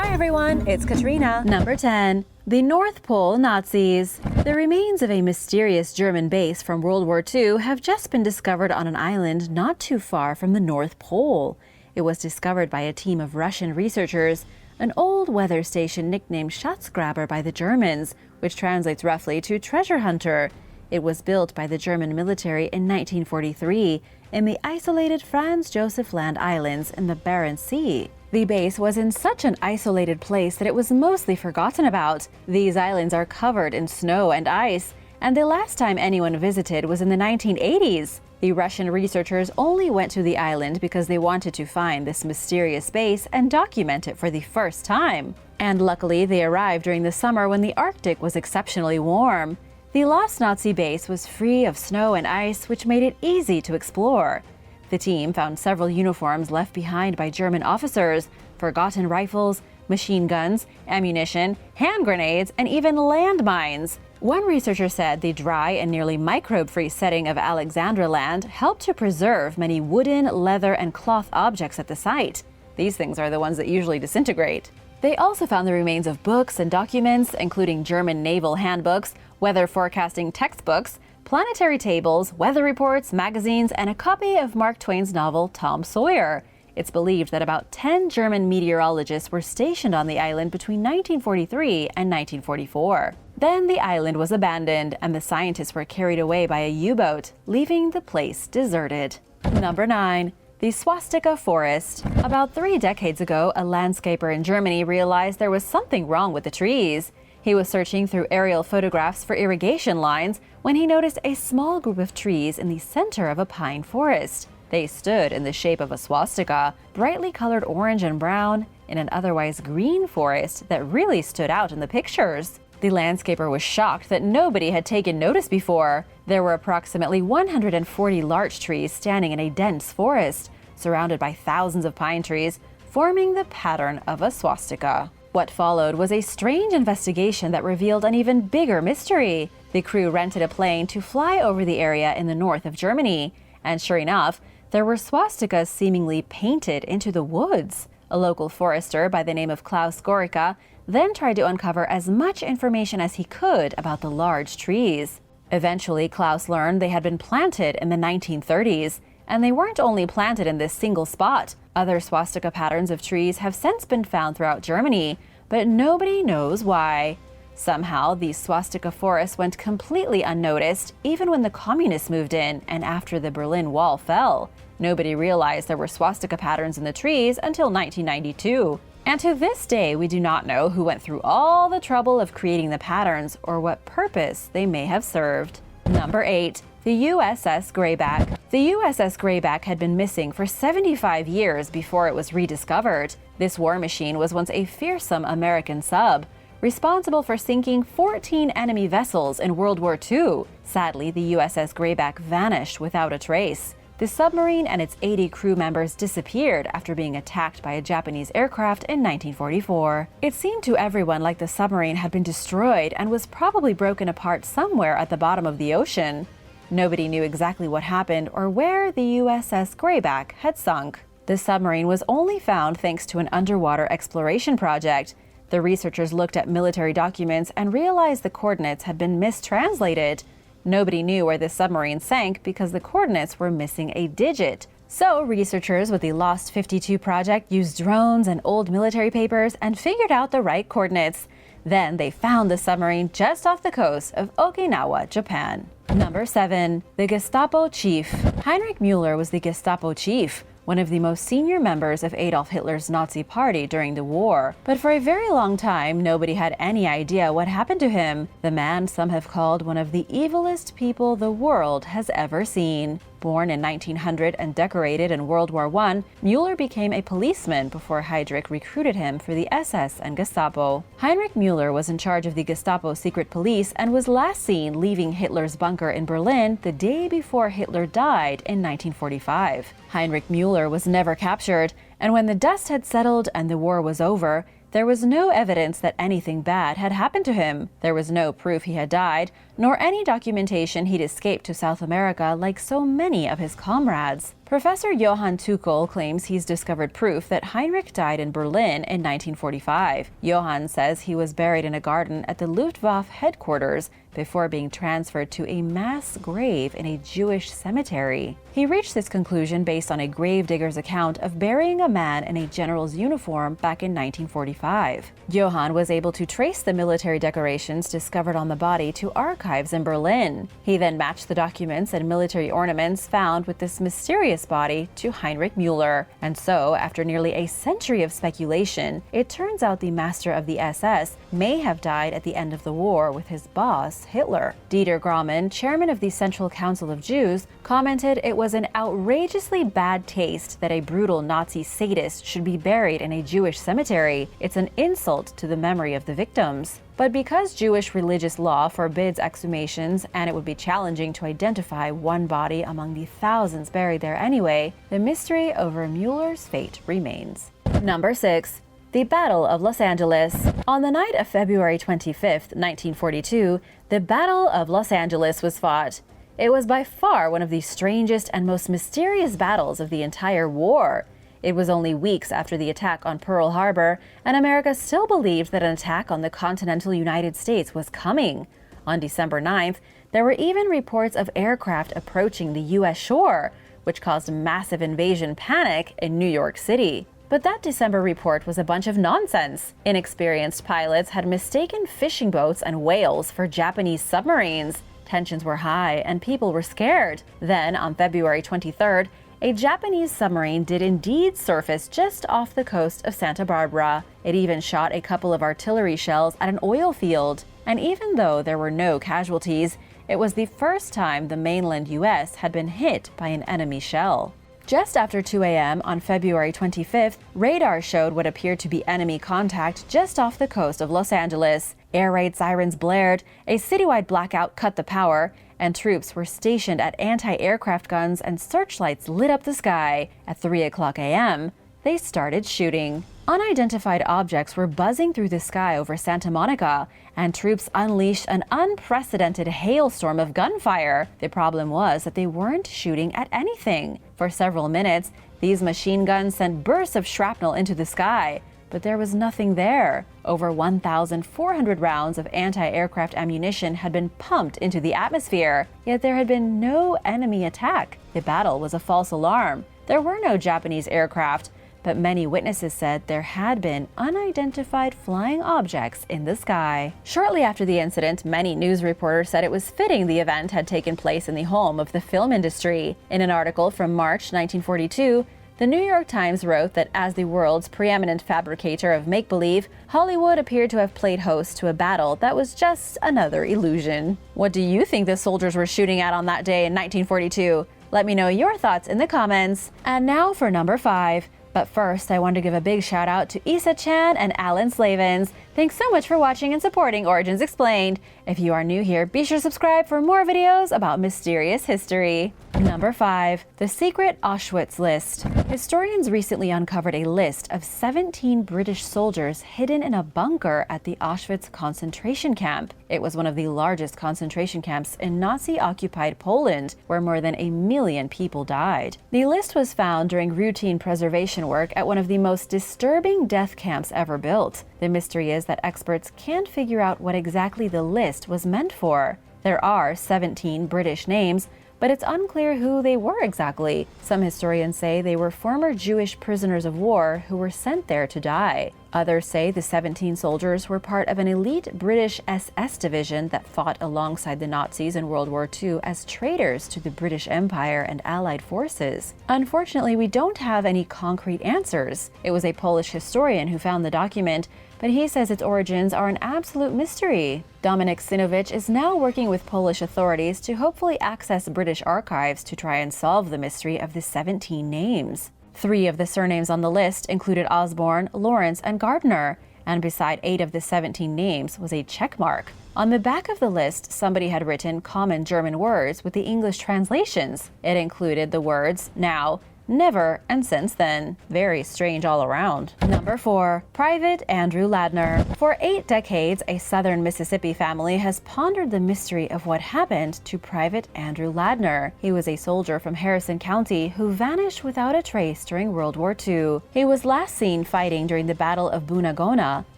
Hi everyone, it's Katrina. Number 10. The North Pole Nazis. The remains of a mysterious German base from World War II have just been discovered on an island not too far from the North Pole. It was discovered by a team of Russian researchers, an old weather station nicknamed Schatzgraber by the Germans, which translates roughly to treasure hunter. It was built by the German military in 1943 in the isolated Franz Josef Land Islands in the Barents Sea. The base was in such an isolated place that it was mostly forgotten about. These islands are covered in snow and ice, and the last time anyone visited was in the 1980s. The Russian researchers only went to the island because they wanted to find this mysterious base and document it for the first time. And luckily, they arrived during the summer when the Arctic was exceptionally warm. The lost Nazi base was free of snow and ice, which made it easy to explore. The team found several uniforms left behind by German officers, forgotten rifles, machine guns, ammunition, hand grenades, and even landmines. One researcher said the dry and nearly microbe-free setting of Alexandra Land helped to preserve many wooden, leather, and cloth objects at the site. These things are the ones that usually disintegrate. They also found the remains of books and documents, including German naval handbooks, weather forecasting textbooks, planetary tables, weather reports, magazines, and a copy of Mark Twain's novel Tom Sawyer. It's believed that about 10 German meteorologists were stationed on the island between 1943 and 1944. Then the island was abandoned, and the scientists were carried away by a U-boat, leaving the place deserted. Number 9. The Swastika Forest. About 3 decades ago, a landscaper in Germany realized there was something wrong with the trees. He was searching through aerial photographs for irrigation lines when he noticed a small group of trees in the center of a pine forest. They stood in the shape of a swastika, brightly colored orange and brown, in an otherwise green forest that really stood out in the pictures. The landscaper was shocked that nobody had taken notice before. There were approximately 140 larch trees standing in a dense forest, surrounded by thousands of pine trees, forming the pattern of a swastika. What followed was a strange investigation that revealed an even bigger mystery. The crew rented a plane to fly over the area in the north of Germany, and sure enough, there were swastikas seemingly painted into the woods. A local forester by the name of Klaus Gorica then tried to uncover as much information as he could about the large trees. Eventually, Klaus learned they had been planted in the 1930s, and they weren't only planted in this single spot. Other swastika patterns of trees have since been found throughout Germany, but nobody knows why. Somehow, the Swastika Forest went completely unnoticed even when the communists moved in and after the Berlin Wall fell. Nobody realized there were swastika patterns in the trees until 1992. And to this day, we do not know who went through all the trouble of creating the patterns or what purpose they may have served. Number 8. The USS Greyback. The USS Greyback had been missing for 75 years before it was rediscovered. This war machine was once a fearsome American sub, responsible for sinking 14 enemy vessels in World War II. Sadly, the USS Greyback vanished without a trace. The submarine and its 80 crew members disappeared after being attacked by a Japanese aircraft in 1944. It seemed to everyone like the submarine had been destroyed and was probably broken apart somewhere at the bottom of the ocean. Nobody knew exactly what happened or where the USS Greyback had sunk. The submarine was only found thanks to an underwater exploration project. The researchers looked at military documents and realized the coordinates had been mistranslated. Nobody knew where the submarine sank because the coordinates were missing a digit. So researchers with the Lost 52 project used drones and old military papers and figured out the right coordinates. Then they found the submarine just off the coast of Okinawa, Japan. Number 7. The Gestapo Chief. Heinrich Müller was the Gestapo Chief, one of the most senior members of Adolf Hitler's Nazi Party during the war. But for a very long time, nobody had any idea what happened to him. The man some have called one of the evilest people the world has ever seen. Born in 1900 and decorated in World War I, Müller became a policeman before Heydrich recruited him for the SS and Gestapo. Heinrich Müller was in charge of the Gestapo secret police and was last seen leaving Hitler's bunker in Berlin the day before Hitler died in 1945. Heinrich Müller was never captured, and when the dust had settled and the war was over, there was no evidence that anything bad had happened to him. There was no proof he had died, nor any documentation he'd escaped to South America like so many of his comrades. Professor Johann Tuchel claims he's discovered proof that Heinrich died in Berlin in 1945. Johann says he was buried in a garden at the Luftwaffe headquarters before being transferred to a mass grave in a Jewish cemetery. He reached this conclusion based on a gravedigger's account of burying a man in a general's uniform back in 1945. Johann was able to trace the military decorations discovered on the body to archives in Berlin. He then matched the documents and military ornaments found with this mysterious body to Heinrich Müller. And so, after nearly a century of speculation, it turns out the master of the SS may have died at the end of the war with his boss, Hitler. Dieter Grauman, chairman of the Central Council of Jews, commented it was an outrageously bad taste that a brutal Nazi sadist should be buried in a Jewish cemetery. It's an insult to the memory of the victims. But because Jewish religious law forbids exhumations and it would be challenging to identify one body among the thousands buried there anyway, the mystery over Mueller's fate remains. Number 6. The Battle of Los Angeles. On the night of February 25, 1942, the Battle of Los Angeles was fought. It was by far one of the strangest and most mysterious battles of the entire war. It was only weeks after the attack on Pearl Harbor, and America still believed that an attack on the continental United States was coming. On December 9th, there were even reports of aircraft approaching the U.S. shore, which caused massive invasion panic in New York City. But that December report was a bunch of nonsense. Inexperienced pilots had mistaken fishing boats and whales for Japanese submarines. Tensions were high and people were scared. Then, on February 23rd, a Japanese submarine did indeed surface just off the coast of Santa Barbara. It even shot a couple of artillery shells at an oil field. And even though there were no casualties, it was the first time the mainland U.S. had been hit by an enemy shell. Just after 2 a.m. on February 25th, radar showed what appeared to be enemy contact just off the coast of Los Angeles. Air raid sirens blared, a citywide blackout cut the power, and troops were stationed at anti-aircraft guns and searchlights lit up the sky. At 3 o'clock a.m., they started shooting. Unidentified objects were buzzing through the sky over Santa Monica, and troops unleashed an unprecedented hailstorm of gunfire. The problem was that they weren't shooting at anything. For several minutes, these machine guns sent bursts of shrapnel into the sky, but there was nothing there. Over 1,400 rounds of anti-aircraft ammunition had been pumped into the atmosphere, yet there had been no enemy attack. The battle was a false alarm. There were no Japanese aircraft, but many witnesses said there had been unidentified flying objects in the sky. Shortly after the incident, many news reporters said it was fitting the event had taken place in the home of the film industry. In an article from March 1942, the New York Times wrote that as the world's preeminent fabricator of make-believe, Hollywood appeared to have played host to a battle that was just another illusion. What do you think the soldiers were shooting at on that day in 1942? Let me know your thoughts in the comments. And now for number 5. But first, I want to give a big shout out to Isa Chan and Alan Slavens. Thanks so much for watching and supporting Origins Explained. If you are new here, be sure to subscribe for more videos about mysterious history. Number 5. The Secret Auschwitz List. Historians recently uncovered a list of 17 British soldiers hidden in a bunker at the Auschwitz concentration camp. It was one of the largest concentration camps in Nazi-occupied Poland, where more than 1 million people died. The list was found during routine preservation work at one of the most disturbing death camps ever built. The mystery is that experts can't figure out what exactly the list was meant for. There are 17 British names, but it's unclear who they were exactly. Some historians say they were former Jewish prisoners of war who were sent there to die. Others say the 17 soldiers were part of an elite British SS division that fought alongside the Nazis in World War II as traitors to the British Empire and Allied forces. Unfortunately, we don't have any concrete answers. It was a Polish historian who found the document, but he says its origins are an absolute mystery. Dominik Synovich is now working with Polish authorities to hopefully access British archives to try and solve the mystery of the 17 names. 3 of the surnames on the list included Osborne, Lawrence, and Gardner, and beside 8 of the 17 names was a check mark. On the back of the list, somebody had written common German words with the English translations. It included the words, now, never, and since then. Very strange all around. Number 4. Private Andrew Ladner. For 8 decades, a southern Mississippi family has pondered the mystery of what happened to Private Andrew Ladner. He was a soldier from Harrison County who vanished without a trace during World War II. He was last seen fighting during the Battle of Bunagona.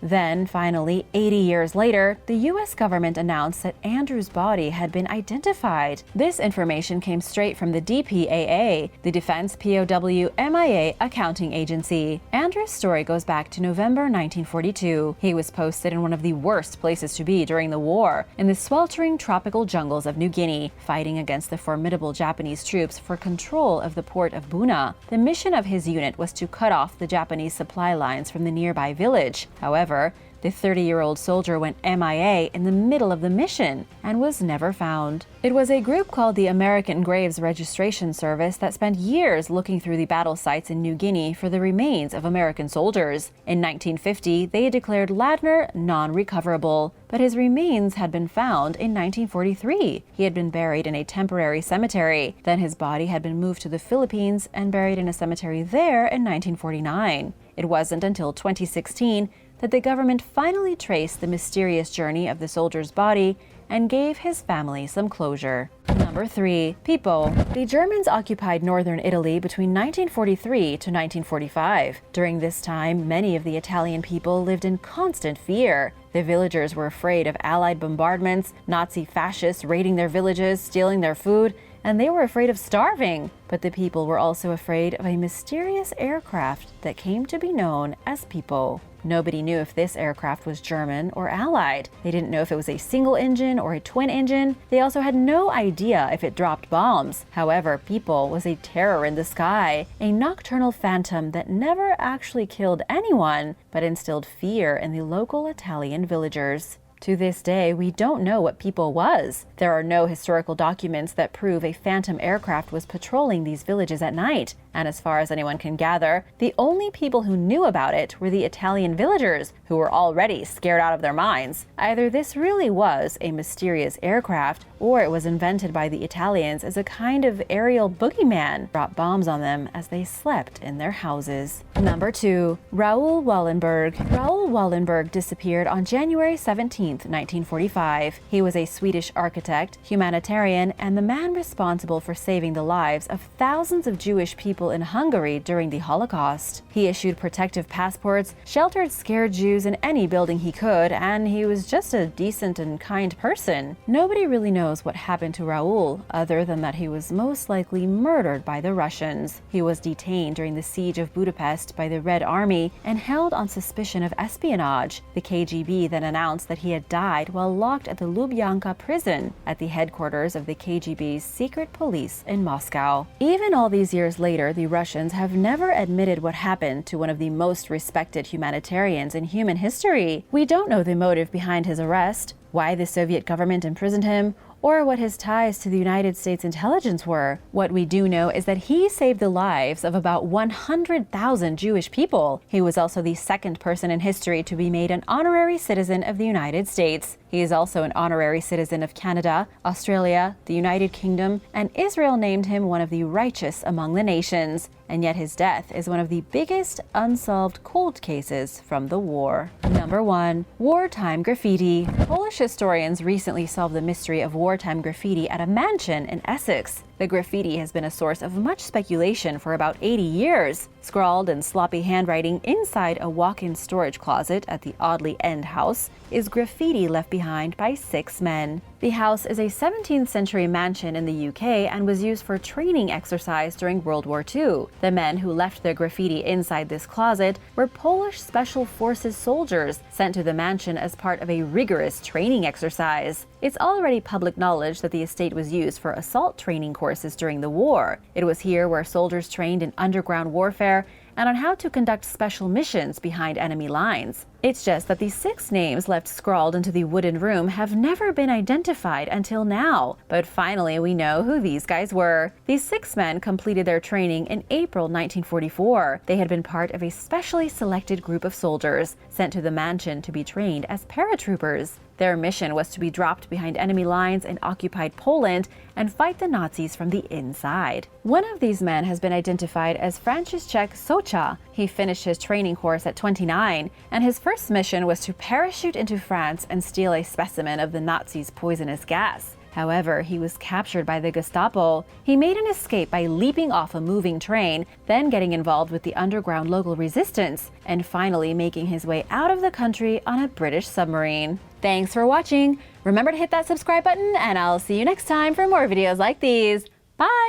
Then, finally, 80 years later, the U.S. government announced that Andrew's body had been identified. This information came straight from the DPAA, the Defense POW MIA Accounting Agency. Andrew's story goes back to November 1942. He was posted in one of the worst places to be during the war, in the sweltering tropical jungles of New Guinea, fighting against the formidable Japanese troops for control of the port of Buna. The mission of his unit was to cut off the Japanese supply lines from the nearby village. However, the 30-year-old soldier went MIA in the middle of the mission and was never found. It was a group called the American Graves Registration Service that spent years looking through the battle sites in New Guinea for the remains of American soldiers. In 1950, they declared Ladner non-recoverable, but his remains had been found in 1943. He had been buried in a temporary cemetery. Then his body had been moved to the Philippines and buried in a cemetery there in 1949. It wasn't until 2016 that the government finally traced the mysterious journey of the soldier's body and gave his family some closure. Number 3. Pippo. The Germans occupied northern Italy between 1943 to 1945. During this time, many of the Italian people lived in constant fear. The villagers were afraid of Allied bombardments, Nazi fascists raiding their villages, stealing their food, and they were afraid of starving. But the people were also afraid of a mysterious aircraft that came to be known as Pippo. Nobody knew if this aircraft was German or Allied. They didn't know if it was a single engine or a twin engine. They also had no idea if it dropped bombs. However, Pippo was a terror in the sky, a nocturnal phantom that never actually killed anyone, but instilled fear in the local Italian villagers. To this day, we don't know what Pippo was. There are no historical documents that prove a phantom aircraft was patrolling these villages at night. And as far as anyone can gather, the only people who knew about it were the Italian villagers, who were already scared out of their minds. Either this really was a mysterious aircraft, or it was invented by the Italians as a kind of aerial boogeyman, dropped bombs on them as they slept in their houses. Number 2. Raoul Wallenberg. Raoul Wallenberg disappeared on January 17, 1945. He was a Swedish architect, humanitarian, and the man responsible for saving the lives of thousands of Jewish people in Hungary during the Holocaust. He issued protective passports, sheltered scared Jews in any building he could, and he was just a decent and kind person. Nobody really knows what happened to Raoul, other than that he was most likely murdered by the Russians. He was detained during the siege of Budapest by the Red Army and held on suspicion of espionage. The KGB then announced that he had died while locked at the Lubyanka prison, at the headquarters of the KGB's secret police in Moscow. Even all these years later, the Russians have never admitted what happened to one of the most respected humanitarians in human history. We don't know the motive behind his arrest, why the Soviet government imprisoned him, or what his ties to the United States intelligence were. What we do know is that he saved the lives of about 100,000 Jewish people. He was also the second person in history to be made an honorary citizen of the United States. He is also an honorary citizen of Canada, Australia, the United Kingdom, and Israel named him one of the righteous among the nations. And yet his death is one of the biggest unsolved cold cases from the war. Number 1. Wartime Graffiti. Polish historians recently solved the mystery of wartime graffiti at a mansion in Essex. The graffiti has been a source of much speculation for about 80 years. Scrawled in sloppy handwriting inside a walk-in storage closet at the Audley End House is graffiti left behind by 6 men. The house is a 17th century mansion in the UK and was used for training exercise during World War II. The men who left their graffiti inside this closet were Polish Special Forces soldiers sent to the mansion as part of a rigorous training exercise. It's already public knowledge that the estate was used for assault training courses during the war. It was here where soldiers trained in underground warfare and on how to conduct special missions behind enemy lines. It's just that the 6 names left scrawled into the wooden room have never been identified until now. But finally, we know who these guys were. These 6 men completed their training in April 1944. They had been part of a specially selected group of soldiers sent to the mansion to be trained as paratroopers. Their mission was to be dropped behind enemy lines in occupied Poland and fight the Nazis from the inside. One of these men has been identified as Franciszek Socha. He finished his training course at 29, and his first mission was to parachute into France and steal a specimen of the Nazis' poisonous gas. However, he was captured by the Gestapo. He made an escape by leaping off a moving train, then getting involved with the underground local resistance, and finally making his way out of the country on a British submarine. Thanks for watching! Remember to hit that subscribe button, and I'll see you next time for more videos like these. Bye!